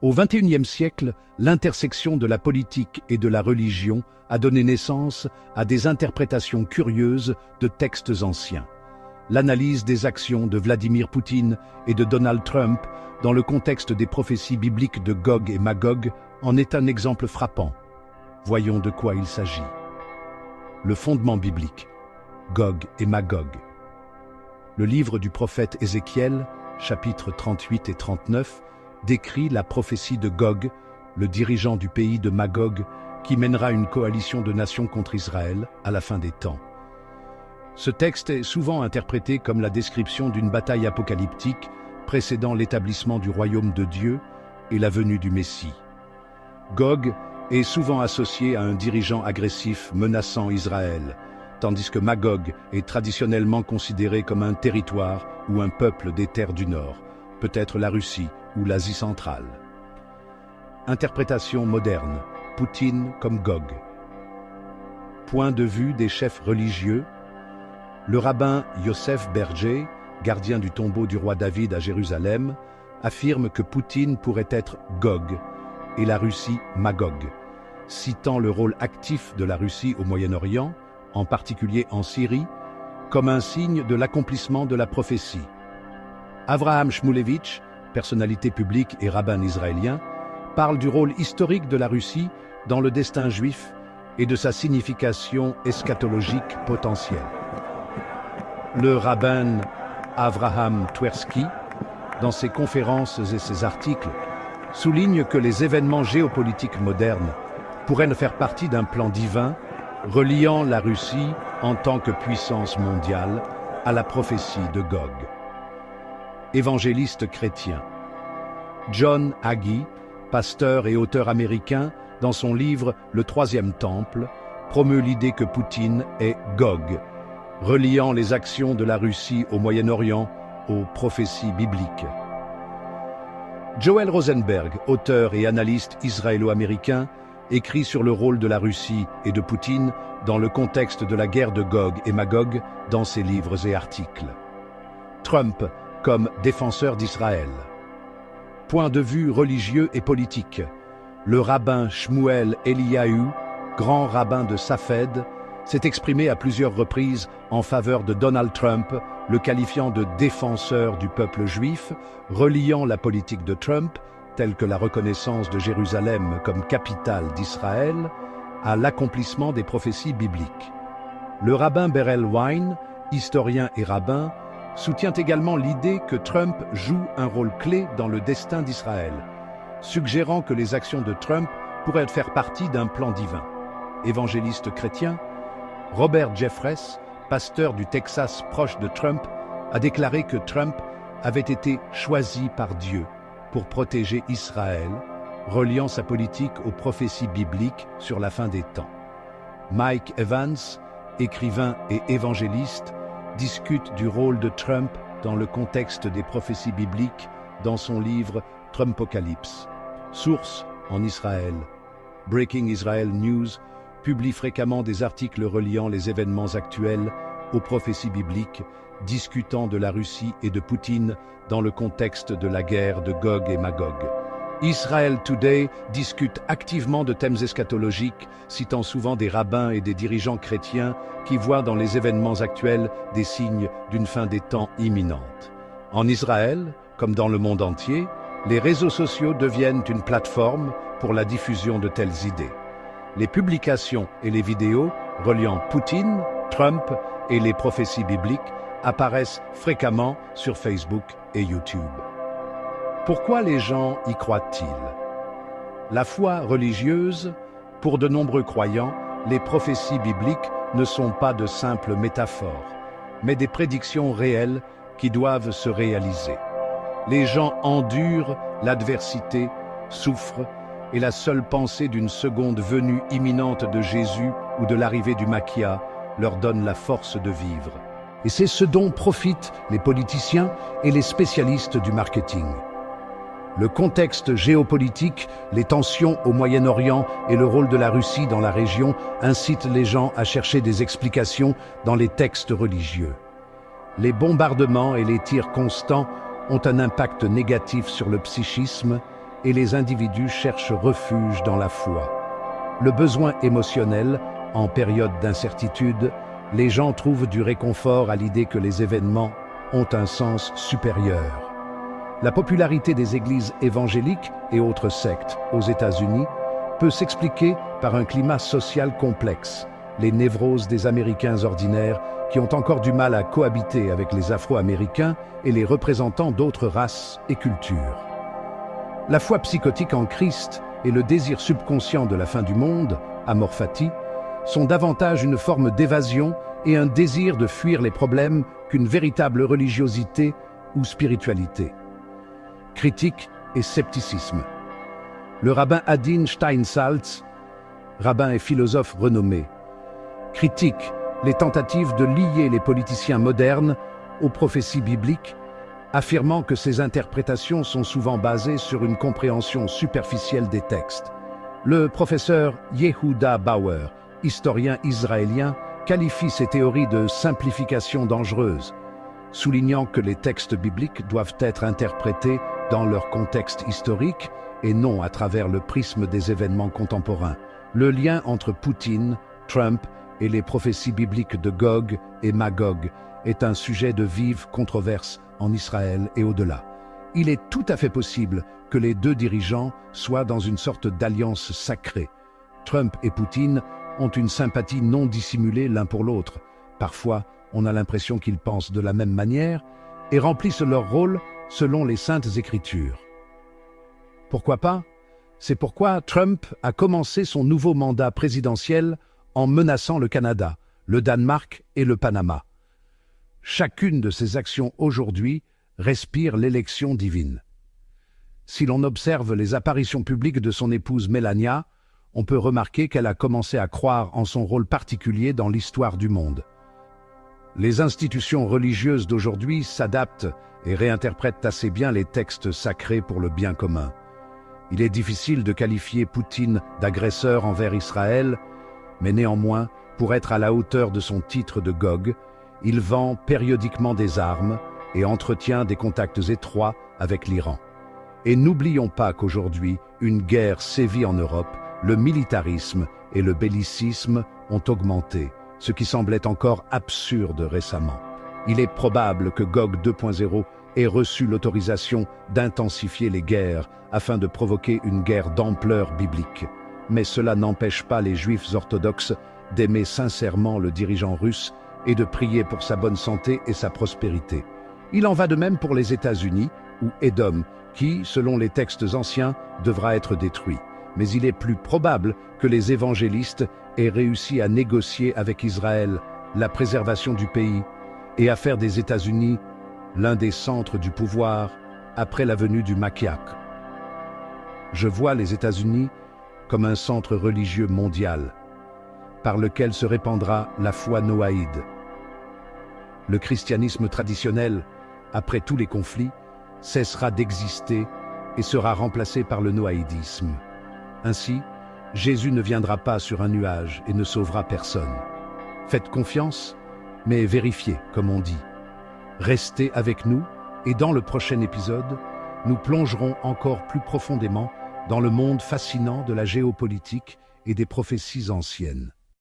Au XXIe siècle, l'intersection de la politique et de la religion a donné naissance à des interprétations curieuses de textes anciens. L'analyse des actions de Vladimir Poutine et de Donald Trump dans le contexte des prophéties bibliques de Gog et Magog en est un exemple frappant. Voyons de quoi il s'agit. Le fondement biblique, Gog et Magog. Le livre du prophète Ézéchiel, chapitres 38 et 39, décrit la prophétie de Gog, le dirigeant du pays de Magog, qui mènera une coalition de nations contre Israël à la fin des temps. Ce texte est souvent interprété comme la description d'une bataille apocalyptique précédant l'établissement du royaume de Dieu et la venue du Messie. Gog est souvent associé à un dirigeant agressif menaçant Israël, tandis que Magog est traditionnellement considéré comme un territoire ou un peuple des terres du Nord, peut-être la Russie ou l'Asie centrale. Interprétation moderne, Poutine comme Gog. Point de vue des chefs religieux. Le rabbin Yosef Berger, gardien du tombeau du roi David à Jérusalem, affirme que Poutine pourrait être Gog et la Russie Magog, citant le rôle actif de la Russie au Moyen-Orient, en particulier en Syrie, comme un signe de l'accomplissement de la prophétie. Avraham Shmulevitch, personnalité publique et rabbin israélien, parle du rôle historique de la Russie dans le destin juif et de sa signification eschatologique potentielle. Le rabbin Avraham Twersky, dans ses conférences et ses articles, souligne que les événements géopolitiques modernes pourraient faire partie d'un plan divin reliant la Russie en tant que puissance mondiale à la prophétie de Gog. Évangéliste chrétien. John Hagee, pasteur et auteur américain, dans son livre « Le Troisième Temple », promeut l'idée que Poutine est Gog, reliant les actions de la Russie au Moyen-Orient aux prophéties bibliques. Joel Rosenberg, auteur et analyste israélo-américain, écrit sur le rôle de la Russie et de Poutine dans le contexte de la guerre de Gog et Magog dans ses livres et articles. Trump comme défenseur d'Israël. Point de vue religieux et politique. Le rabbin Shmuel Eliyahu, grand rabbin de Safed, s'est exprimé à plusieurs reprises en faveur de Donald Trump, le qualifiant de défenseur du peuple juif, reliant la politique de Trump, telle que la reconnaissance de Jérusalem comme capitale d'Israël, à l'accomplissement des prophéties bibliques. Le rabbin Berel Wein, historien et rabbin, soutient également l'idée que Trump joue un rôle clé dans le destin d'Israël, suggérant que les actions de Trump pourraient faire partie d'un plan divin. Évangéliste chrétien, Robert Jeffress, pasteur du Texas proche de Trump, a déclaré que Trump avait été choisi par Dieu pour protéger Israël, reliant sa politique aux prophéties bibliques sur la fin des temps. Mike Evans, écrivain et évangéliste, discute du rôle de Trump dans le contexte des prophéties bibliques dans son livre Trumpocalypse. Source en Israël. Breaking Israel News publie fréquemment des articles reliant les événements actuels aux prophéties bibliques, discutant de la Russie et de Poutine dans le contexte de la guerre de Gog et Magog. Israel Today discute activement de thèmes eschatologiques, citant souvent des rabbins et des dirigeants chrétiens qui voient dans les événements actuels des signes d'une fin des temps imminente. En Israël, comme dans le monde entier, les réseaux sociaux deviennent une plateforme pour la diffusion de telles idées. Les publications et les vidéos reliant Poutine, Trump et les prophéties bibliques apparaissent fréquemment sur Facebook et YouTube. Pourquoi les gens y croient-ils? La foi religieuse, pour de nombreux croyants, les prophéties bibliques ne sont pas de simples métaphores, mais des prédictions réelles qui doivent se réaliser. Les gens endurent l'adversité, souffrent, et la seule pensée d'une seconde venue imminente de Jésus ou de l'arrivée du Maquia leur donne la force de vivre. Et c'est ce dont profitent les politiciens et les spécialistes du marketing. Le contexte géopolitique, les tensions au Moyen-Orient et le rôle de la Russie dans la région incitent les gens à chercher des explications dans les textes religieux. Les bombardements et les tirs constants ont un impact négatif sur le psychisme et les individus cherchent refuge dans la foi. Le besoin émotionnel, en période d'incertitude, les gens trouvent du réconfort à l'idée que les événements ont un sens supérieur. La popularité des églises évangéliques et autres sectes aux États-Unis peut s'expliquer par un climat social complexe, les névroses des Américains ordinaires qui ont encore du mal à cohabiter avec les Afro-Américains et les représentants d'autres races et cultures. La foi psychotique en Christ et le désir subconscient de la fin du monde, amor fati, sont davantage une forme d'évasion et un désir de fuir les problèmes qu'une véritable religiosité ou spiritualité. Critique et scepticisme. Le rabbin Adin Steinsaltz, rabbin et philosophe renommé, critique les tentatives de lier les politiciens modernes aux prophéties bibliques, affirmant que ces interprétations sont souvent basées sur une compréhension superficielle des textes. Le professeur Yehuda Bauer, historien israélien, qualifie ces théories de simplification dangereuse, soulignant que les textes bibliques doivent être interprétés dans leur contexte historique et non à travers le prisme des événements contemporains. Le lien entre Poutine, Trump et les prophéties bibliques de Gog et Magog est un sujet de vive controverse en Israël et au-delà. Il est tout à fait possible que les deux dirigeants soient dans une sorte d'alliance sacrée. Trump et Poutine ont une sympathie non dissimulée l'un pour l'autre. Parfois, on a l'impression qu'ils pensent de la même manière et remplissent leur rôle selon les saintes écritures. Pourquoi pas? C'est pourquoi Trump a commencé son nouveau mandat présidentiel en menaçant le Canada, le Danemark et le Panama. Chacune de ces actions aujourd'hui respire l'élection divine. Si l'on observe les apparitions publiques de son épouse Melania, on peut remarquer qu'elle a commencé à croire en son rôle particulier dans l'histoire du monde. Les institutions religieuses d'aujourd'hui s'adaptent et réinterprètent assez bien les textes sacrés pour le bien commun. Il est difficile de qualifier Poutine d'agresseur envers Israël, mais néanmoins, pour être à la hauteur de son titre de Gog, il vend périodiquement des armes et entretient des contacts étroits avec l'Iran. Et n'oublions pas qu'aujourd'hui, une guerre sévit en Europe, le militarisme et le bellicisme ont augmenté, ce qui semblait encore absurde récemment. Il est probable que Gog 2.0 ait reçu l'autorisation d'intensifier les guerres afin de provoquer une guerre d'ampleur biblique. Mais cela n'empêche pas les Juifs orthodoxes d'aimer sincèrement le dirigeant russe et de prier pour sa bonne santé et sa prospérité. Il en va de même pour les États-Unis, ou Édom, qui, selon les textes anciens, devra être détruit. Mais il est plus probable que les évangélistes aient réussi à négocier avec Israël la préservation du pays et à faire des États-Unis l'un des centres du pouvoir après la venue du Machiaque. Je vois les États-Unis comme un centre religieux mondial, par lequel se répandra la foi noaïde. Le christianisme traditionnel, après tous les conflits, cessera d'exister et sera remplacé par le noaïdisme. Ainsi, Jésus ne viendra pas sur un nuage et ne sauvera personne. Faites confiance, mais vérifiez, comme on dit. Restez avec nous et dans le prochain épisode, nous plongerons encore plus profondément dans le monde fascinant de la géopolitique et des prophéties anciennes.